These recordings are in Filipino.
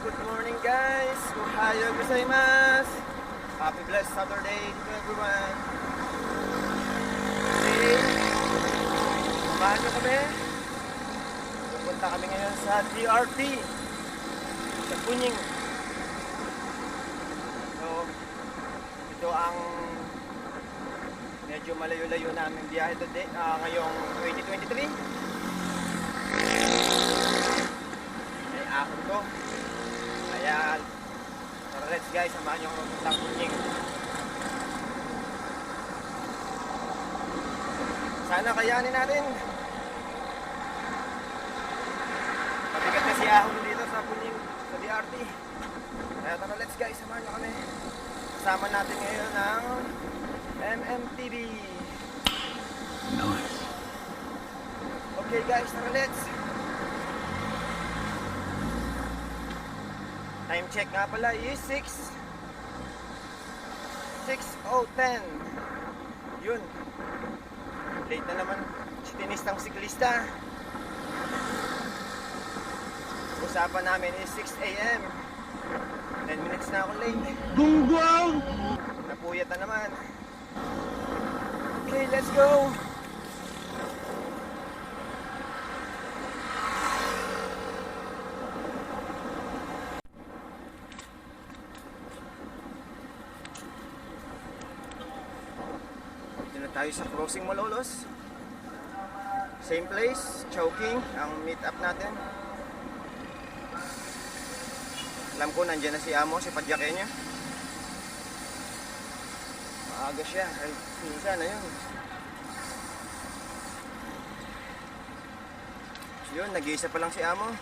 good morning guys. Ohayo gozaimasu. Happy blessed Saturday to everyone. Okay, samahan nyo kami. Pupunta kami ngayon sa DRT sa Punying. So, ito ang medyo malayo-layo namin biyahe today, ngayong 2023. May akon to. Ayan. Tara, let's guys, samahan nyo kami puntang Punying. Sana kayanin natin. Mabigat kasi ahon dito sa Punying, sa DRT. Kaya tara, let's guys, samahan nyo kami. Kasama natin ngayon ng MMTV. Nice. Okay guys, tara, let's. Time check nga pala is 6:10. Yun. Late na naman si tinistang siklista. Usapan namin is 6 AM. 10 minutes na ako late. Gunggong! Napuyat na naman. Okay, let's go! Tayo sa crossing Malolos. Same place, Chowking, ang meet up natin. Alam ko nandiyan na si Amo, si Padyakenyo. Maaga siya, ay minsan na yun. Yun, nag-iisa pa lang si Amo.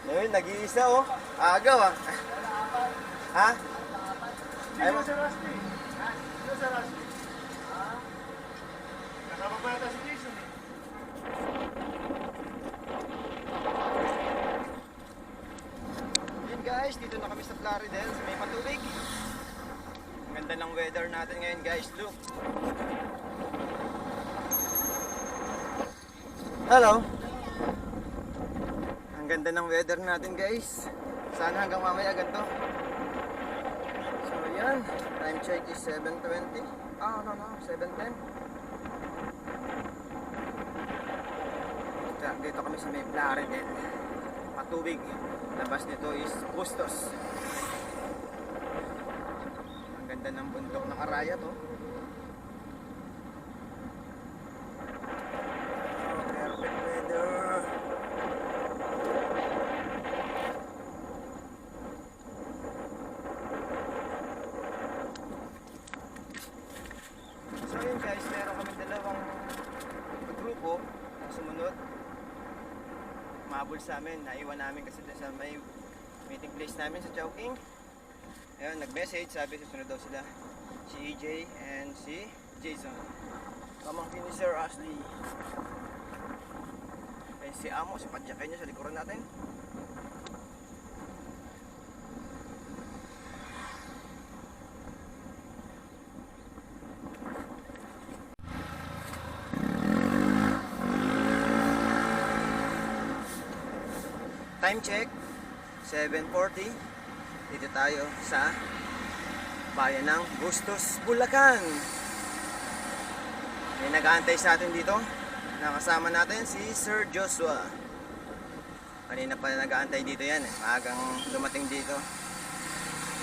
Ngayon, nag-iisa oh. Agaw ah. Ha? Ayaw mo? Sa Rusty. Ha? Sino sa Rusty? Ha? Kasama pa yata si Jason eh. Yun guys, dito na kami sa Plaridel, sa may patubig. Ang ganda ng weather natin ngayon guys, look. Hello. Ang ganda ng weather natin guys. Sana hanggang mamaya ganito. So yan, time check is 7:20. No, 7:10. Dito kami sa may Plaridel. Patubig. Labas nito is Bustos. Ang ganda ng bundok ng Araya to. Perfect weather. So yun guys, meron kami dalawang grupo na sumunod. Mahabol sa amin, naiwan namin kasi sa may meeting place namin sa Chowking. Ayun, nag-message, sabi susunod daw sila, si EJ and si Jason. Pamangkin ni Sir Ashley. Eh si Amo, si Padyakenyo sa likuran natin. Time check 7:40. Dito tayo sa bayan ng Bustos, Bulacan. May nag-aantay sa atin dito. Nakasama natin si Sir Joshua. Kanina pa nag-aantay dito yan eh. Maagang dumating dito.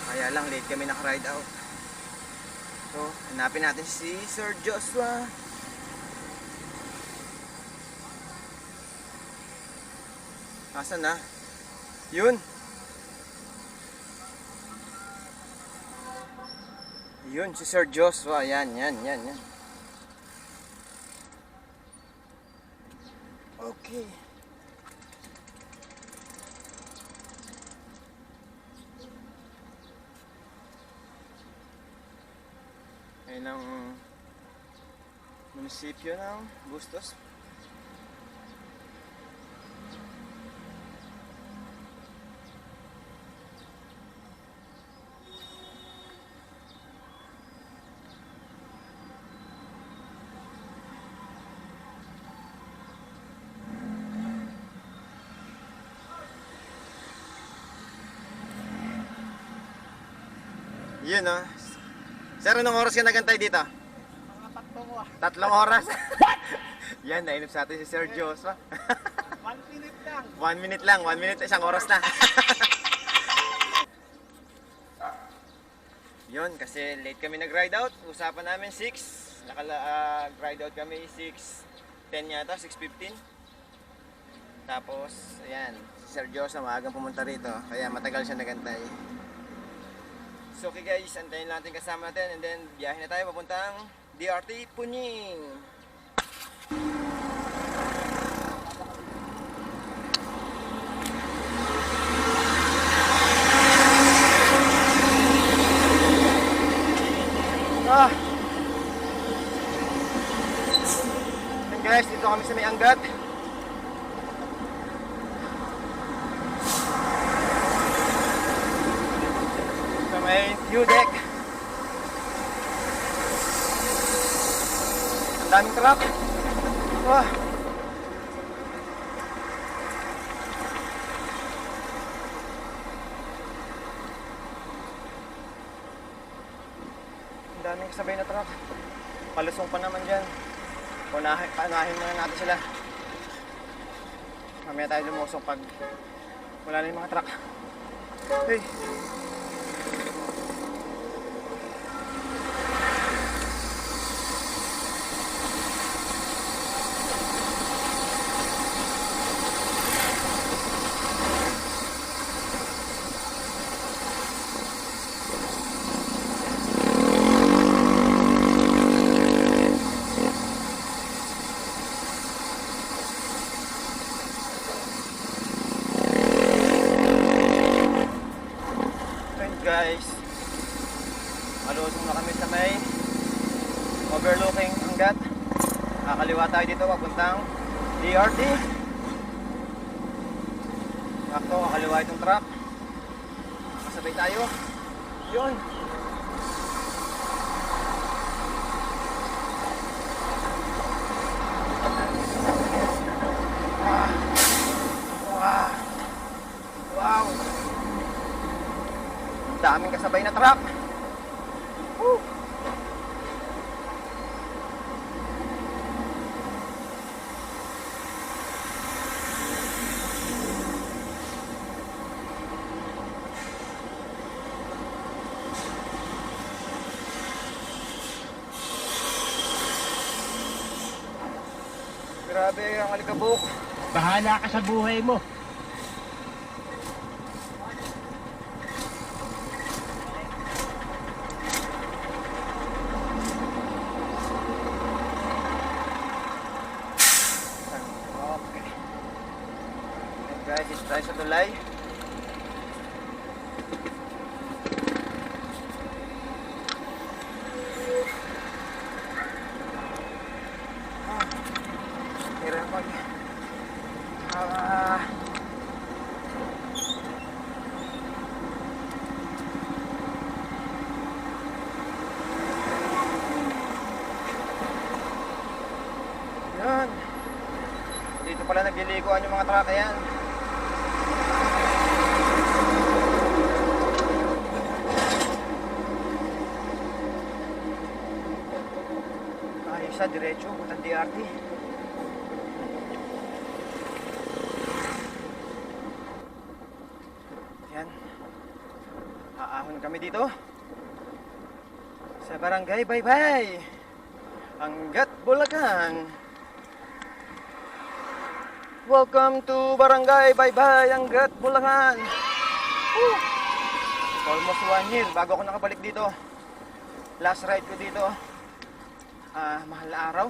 Kaya lang late kami naka-ride out. So hanapin natin si Sir Joshua. Asan na? Yun. Yun si Sir Joshua. Yan. Okay. Ayun ang munisipyo ng Bustos. Yun, no? Sir, anong oras ka nagantay dito? Mga takbo ko 3 oras. Yan, nainip sa atin si Sir Joshua. 1 minute lang. 1 minute lang, 1 minute, 1 oras na. Yun, kasi late kami nag-ride out. Usapan namin 6. Naka-ride out kami 6:10 yata, 6:15. Tapos, ayan, si Sir Joshua maagang pumunta rito. Kaya matagal siya nagantay. So okay guys, antayin lang natin kasama natin and then biyahe na tayo papuntang DRT Punying. And guys, dito kami sa may Angat. Sa may view deck. Ang daming truck. Wah. Ang daming kasabay na truck. Palusong pa naman dyan. Paunahin muna natin sila. Mamaya tayo lumusong pag wala na yung mga truck. Hey. Guys, malusong na kami sa may overlooking Angat. Kakaliwa tayo dito papuntang DRT. Sakto, kakaliwa itong truck. Kasabay tayo. Yun. Wow. Daming kasabay na truck. Woo. Grabe ang alikabok. Bahala ka sa buhay mo. Okay. Guys, dito tayo sa tulay. Hirap mag yan. Dito pala nagliliguan yung mga truck yan. Ayos sa diretso, puntang DRT. Yan. Aahon kami dito sa Barangay Baybay, Angat, Bulacan. Welcome to Barangay Baybay, Angat, Bulacan. Woo! Almost 1 year bago ako nakabalik dito. Last ride ko dito, mahal na araw.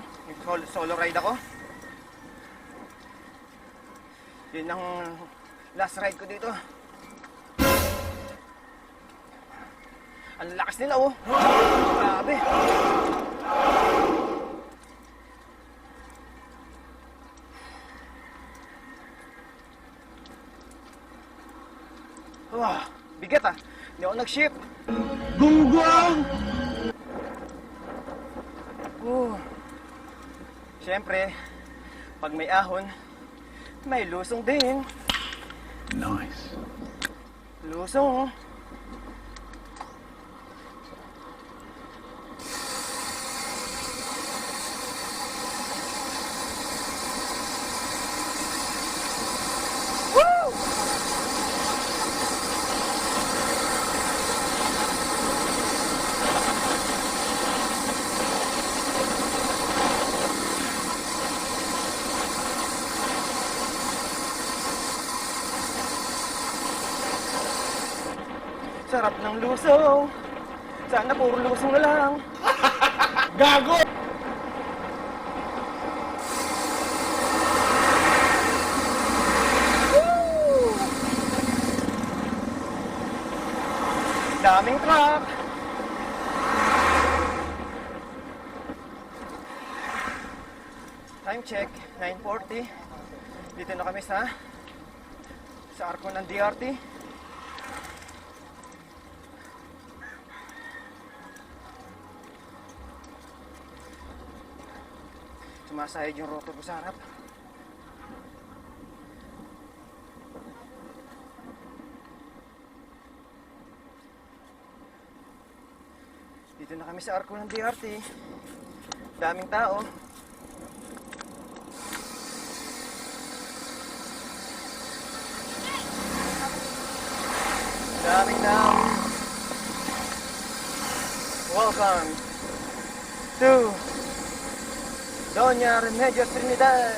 Solo ride ako. Yun ang last ride ko dito. Ang lakas nila, oh. Grabe. Wah, bigat ah. Hindi ako nag-shift. Gunggong! Siyempre, pag may ahon, may lusong din. Nice. Lusong. Sarap ng luso. Sana puro lusong na lang. Gago! Daming truck. Time check, 9:40. Dito na kami sa arko ng DRT. Sumasahid yung rotor ko sa harap. Dito na kami sa arko ng DRT. Daming tao. Daming tao. Welcome to Doña Remedios Trinidad.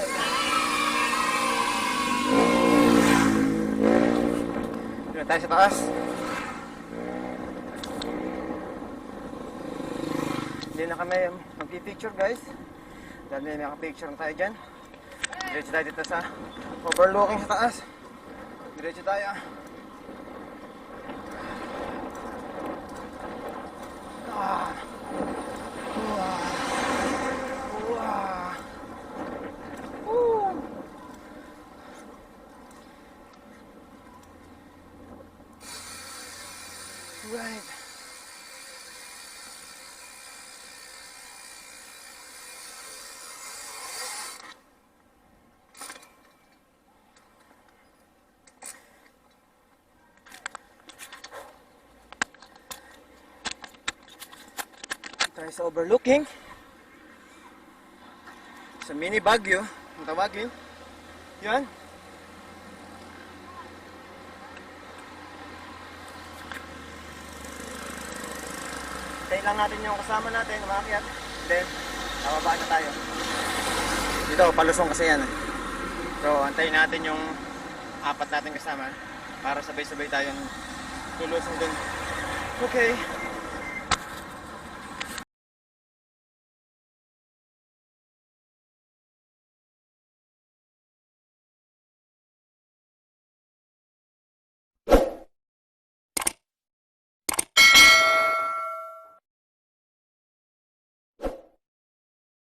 Dito na tayo sa taas. Hindi na kami magpipicture guys. Dahil may makapicture na tayo dyan. Diretso tayo dito sa overlooking sa taas. Diretso tayo. Ah. Wow. Wow. Woo. Right. Tayo sa overlooking sa mini Baguio ang tawagin yan. Tayo lang natin yung kasama natin umakyat, then bababa na tayo dito. Palusong kasi yan so antayin natin yung apat natin kasama para sabay-sabay tayong tulusong dun. Okay.